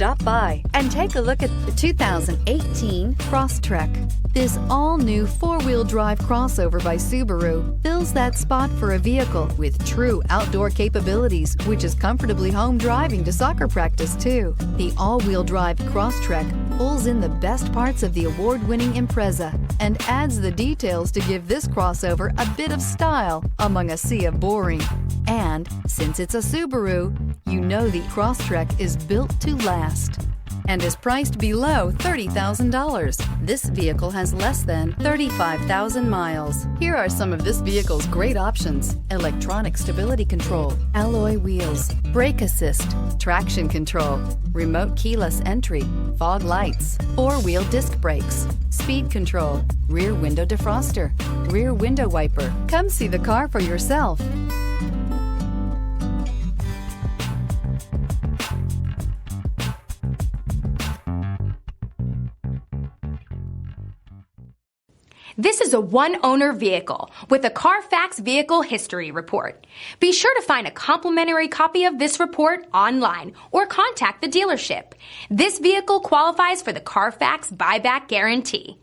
Stop by and take a look at the 2018 Crosstrek. This all-new four-wheel drive crossover by Subaru fills that spot for a vehicle with true outdoor capabilities, which is comfortably home driving to soccer practice too. The all-wheel drive Crosstrek pulls in the best parts of the award-winning Impreza and adds the details to give this crossover a bit of style among a sea of boring. And since it's a Subaru, you know the Crosstrek is built to last and is priced below $30,000. This vehicle has less than 35,000 miles. Here are some of this vehicle's great options: electronic stability control, alloy wheels, brake assist, traction control, remote keyless entry, fog lights, four-wheel disc brakes, speed control, rear window defroster, rear window wiper. Come see the car for yourself. This is a one-owner vehicle with a Carfax Vehicle History Report. Be sure to find a complimentary copy of this report online or contact the dealership. This vehicle qualifies for the Carfax Buyback Guarantee.